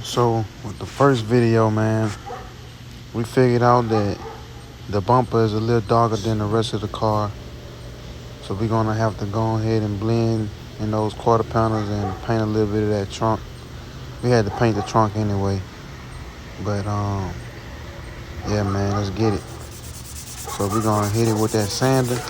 So with the first video, man, we figured out that the bumper is a little darker than the rest of the car. So we're gonna have to go ahead and blend in those quarter pounders and paint a little bit of that trunk. We had to paint the trunk anyway. But yeah, man, let's get it. So we're gonna hit it with that sander.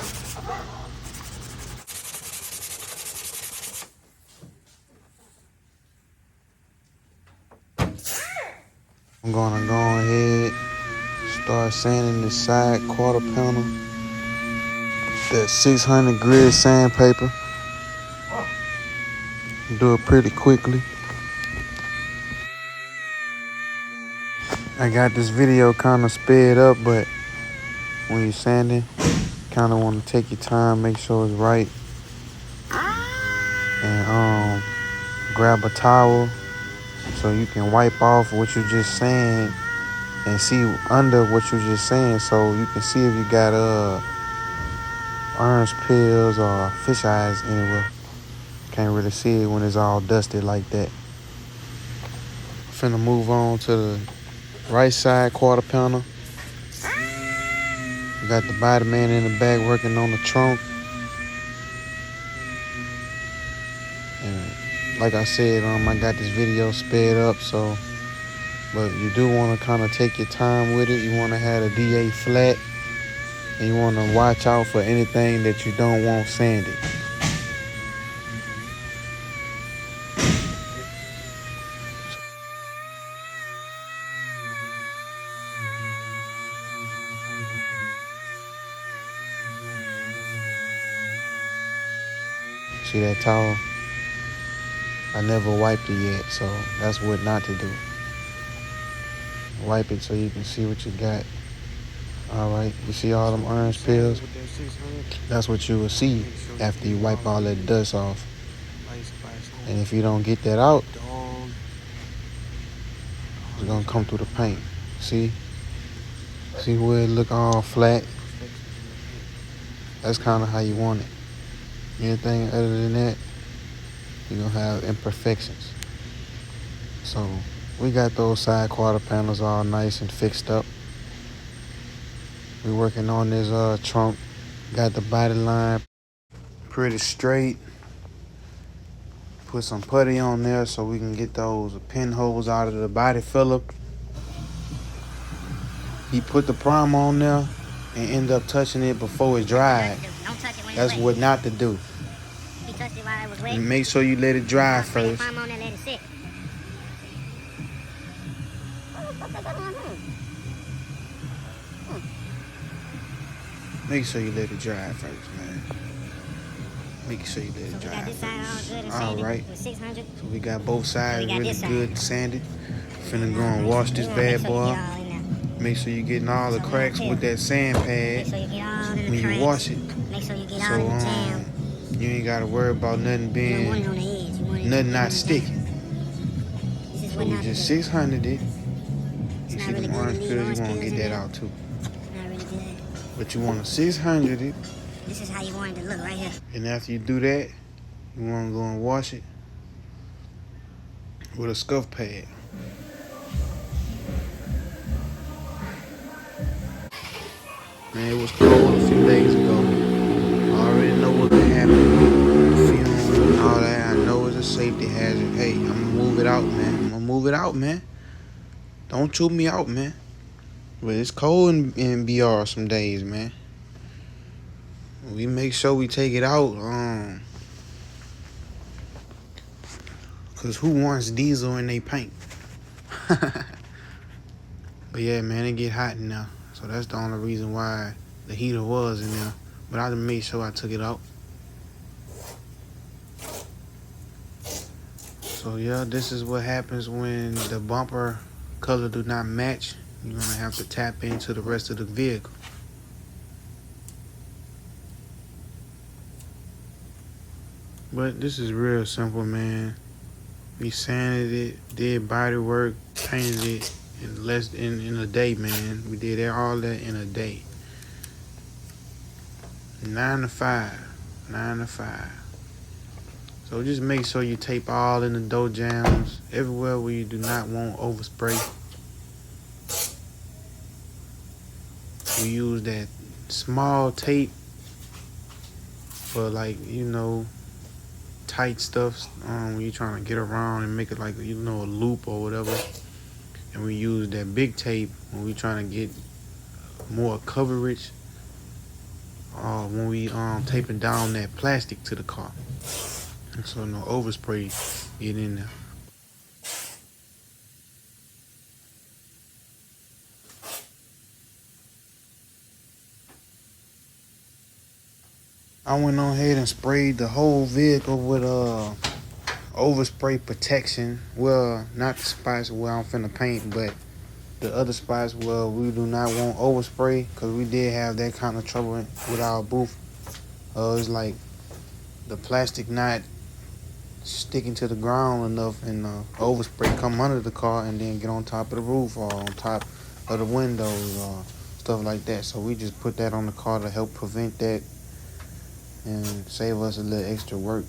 I'm gonna go ahead, start sanding the side quarter pounder. That 600 grit sandpaper. Do it pretty quickly. I got this video kind of sped up, but when you're sanding, kind of want to take your time, make sure it's right, and grab a towel so you can wipe off what you just sand and see under what you just sand, so you can see if you got orange peels or fish eyes anywhere. Can't really see it when it's all dusty like that. Finna move on to the right side quarter pounder. We got the body man in the back working on the trunk. And like I said, I got this video sped up, so but you do want to kind of take your time with it. You want to have the DA flat, and you want to watch out for anything that you don't want sanded. See that towel? I never wiped it yet, so that's what not to do. Wipe it so you can see what you got. All right, you see all them orange peels? That's what you will see after you wipe all that dust off. And if you don't get that out, it's gonna come through the paint. See where it look all flat? That's kind of how you want it. Anything other than that, you're gonna have imperfections. So we got those side quarter panels all nice and fixed up. We're working on this trunk. Got the body line pretty straight. Put some putty on there so we can get those pinholes out of the body filler. He put the primer on there and end up touching it before it dried. That's what not to do. He touched it while it was wet. Make sure you let it dry first. Primer on there, let it sit. Make sure you let it dry first, man. Make sure you let it dry. So we got this side all good and all sanded right. with 600. So we got both sides got really this side. good sanded. Finna go and wash this bad boy. Make sure you're getting all the cracks with that sand pad. Make sure you get all in the when cracks. you wash it. Make sure you get all in the jam. You ain't gotta worry about nothing being, you want it on the edge. You want it nothing not sticking. This is So what we not just to do. 600 it. You It's see not really the orange good. peels, you Orange wanna peels get in that there. out too. Not really good. But you wanna 600 it. This is how you want it to look right here. And after you do that, you wanna go and wash it with a scuff pad. Man, it was cold a few days ago. I already know what can happen. Fumes and all that. I know it's a safety hazard. Hey, I'm gonna move it out, man. I'm gonna move it out, man. Don't chew me out, man. But it's cold in BR some days, man. We make sure we take it out. Cause who wants diesel in their paint? But yeah, man, it get hot in there. So that's the only reason why the heater was in there. But I made sure I took it out. So yeah, this is what happens when the bumper color do not match. You're gonna have to tap into the rest of the vehicle. But this is real simple, man. We sanded it, did body work, painted it in a day, man. We did all that in a day. 9 to 5. 9 to 5. So just make sure you tape all in the door jams, everywhere where you do not want overspray. We use that small tape for, like, you know, tight stuff when you're trying to get around and make it like, you know, a loop or whatever. And we use that big tape when we're trying to get more coverage, when we taping down that plastic to the car, and so no overspray get in there. I went on ahead and sprayed the whole vehicle with overspray protection. Well, not the spots where I'm finna paint, but the other spots where we do not want overspray, because we did have that kind of trouble with our booth. It's like the plastic not sticking to the ground enough, and overspray come under the car and then get on top of the roof or on top of the windows or stuff like that. So we just put that on the car to help prevent that and save us a little extra work.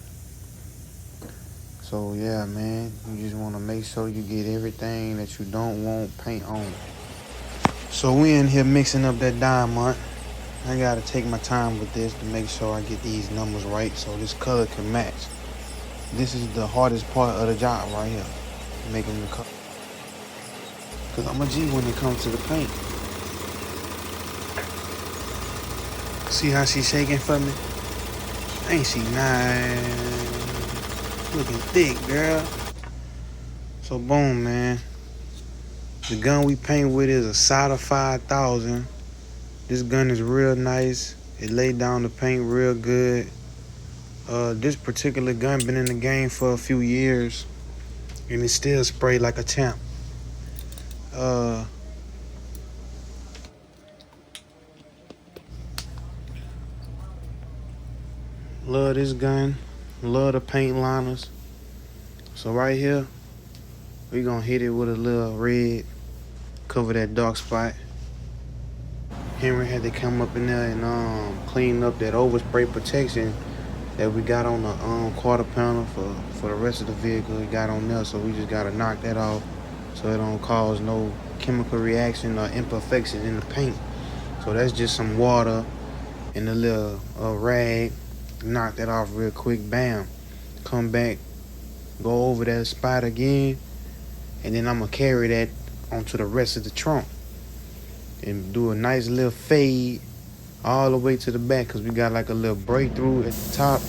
So yeah, man, you just want to make sure you get everything that you don't want paint on. So we in here mixing up that diamond. I gotta take my time with this to make sure I get these numbers right so this color can match. This is the hardest part of the job right here, making the color. Cause I'm a G when it comes to the paint. See how she's shaking for me? Ain't she nice? Looking thick, girl. So boom, man. The gun we paint with is a Sada 5000. This gun is real nice. It laid down the paint real good. This particular gun been in the game for a few years, and it still sprayed like a champ. Love this gun. Love the paint liners. So right here, we gonna hit it with a little red, cover that dark spot. Henry had to come up in there and clean up that overspray protection that we got on the quarter panel for the rest of the vehicle. It got on there, so we just gotta knock that off so it don't cause no chemical reaction or imperfection in the paint. So that's just some water and a little rag. Knock that off real quick, bam. Come back, go over that spot again, and then I'm gonna carry that onto the rest of the trunk and do a nice little fade all the way to the back, because we got like a little breakthrough at the top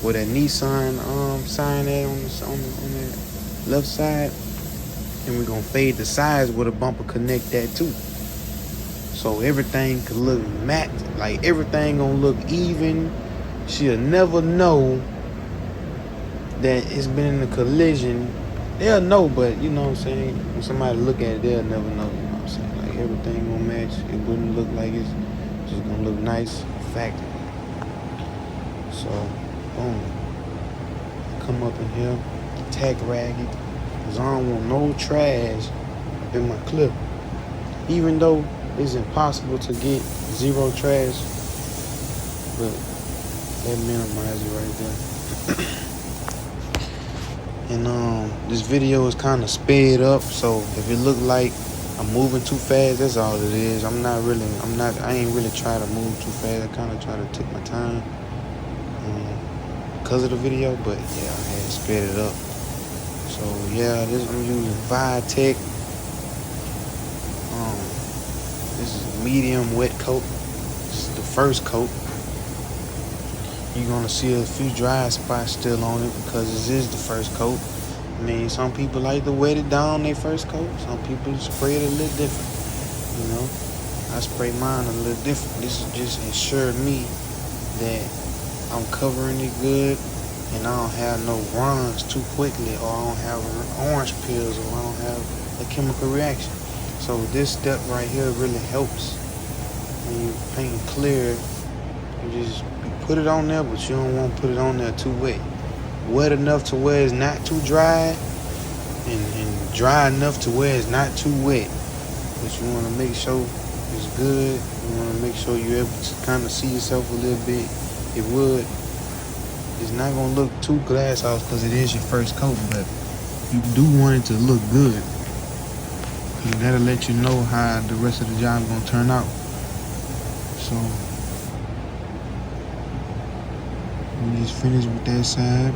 where that Nissan sign at on the left side, and we're gonna fade the sides where the bumper connect that too, so everything could look matte, like everything gonna look even. She'll never know that it's been in a collision. They'll know, but you know what I'm saying, when somebody look at it, they'll never know, you know what I'm saying. Like everything gonna match. It wouldn't look like it's just gonna look nice factory. So boom, come up in here, tack rag it, because I don't want no trash up in my clip. Even though it's impossible to get zero trash, but that minimize it right there. And this video is kind of sped up, so if it look like I'm moving too fast, that's all it is. I ain't really try to move too fast. I kind of try to take my time because of the video, but yeah, I had sped it up. So yeah, I'm using Vitek. This is medium wet coat. This is the first coat. You're gonna see a few dry spots still on it because this is the first coat. I mean, some people like to wet it down their first coat. Some people spray it a little different. You know, I spray mine a little different. This is just ensure me that I'm covering it good and I don't have no runs too quickly, or I don't have orange peels, or I don't have a chemical reaction. So this step right here really helps when you paint clear. You put it on there, but you don't want to put it on there too wet. Wet enough to where it's not too dry, and dry enough to where it's not too wet. But you want to make sure it's good. You want to make sure you're able to kind of see yourself a little bit. It would It's not gonna look too glass house because it is your first coat, but you do want it to look good. And that'll let you know how the rest of the job is gonna turn out. So we just finished with that side.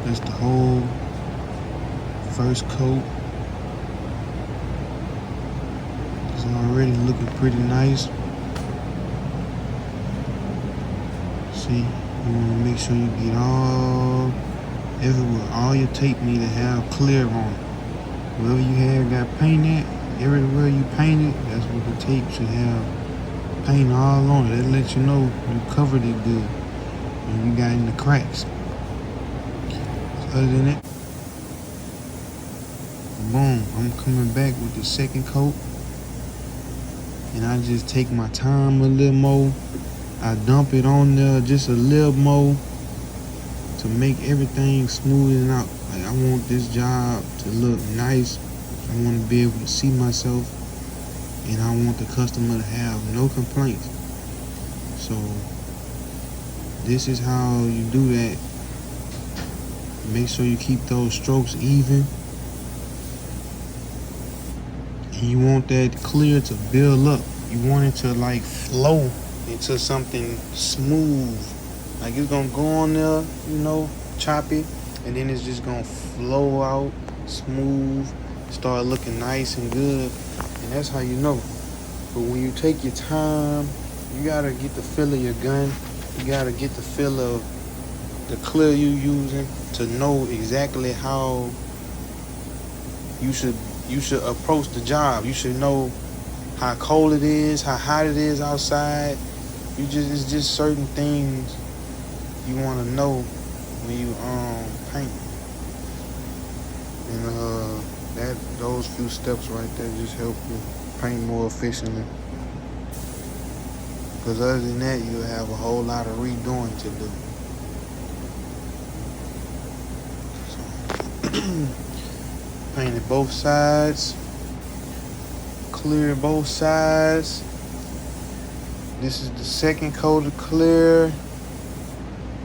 That's the whole first coat. It's already looking pretty nice. See, you want to make sure you get everywhere. All your tape need to have clear on it. Wherever you have got paint at, everywhere you paint it, that's what the tape should have paint all on it. That lets you know you covered it good and you got in the cracks. Other than that, boom, I'm coming back with the second coat. And I just take my time a little more. I dump it on there just a little more to make everything smooth out. Like, I want this job to look nice. I want to be able to see myself, and I want the customer to have no complaints. So this is how you do that. Make sure you keep those strokes even. And you want that clear to build up. You want it to like flow into something smooth. Like it's gonna go on there, you know, choppy, and then it's just gonna flow out smooth, start looking nice and good. And that's how you know. But when you take your time, you gotta get the feel of your gun. You gotta get the feel of the clear you using to know exactly how you should approach the job. You should know how cold it is, how hot it is outside. It's just certain things you want to know when you paint. And those few steps right there just help you paint more efficiently. Because other than that, you'll have a whole lot of redoing to do. So, painted both sides. Clear both sides. This is the second coat of clear.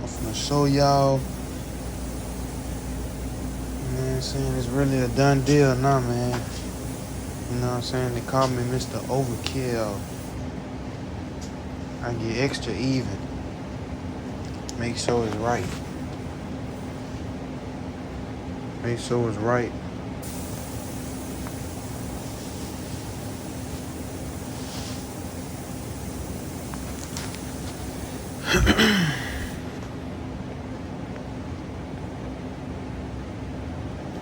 I'm gonna show y'all. You know what I'm saying? It's really a done deal now, man. You know what I'm saying? They call me Mr. Overkill. I get extra even. Make sure it's right. Make sure it's right.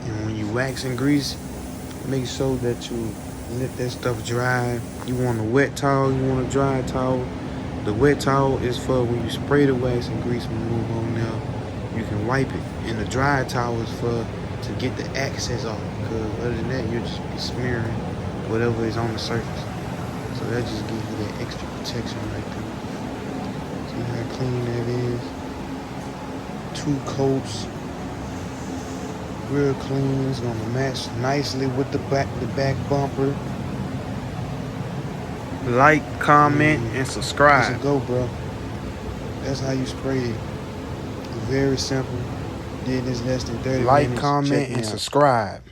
And when you wax and grease, make sure that you let that stuff dry. You want a wet towel, you want a dry towel. The wet towel is for when you spray the wax and grease remover on there, you can wipe it. And the dry towel is for to get the excess off, because other than that, you'll just be smearing whatever is on the surface. So that just gives you that extra protection right there. See how clean that is? 2 coats, real clean. It's gonna match nicely with the back bumper. Like, comment, and subscribe. Let's go, bro. That's how you spray it. Very simple. Did this less than 30 minutes. Like, comment, and subscribe.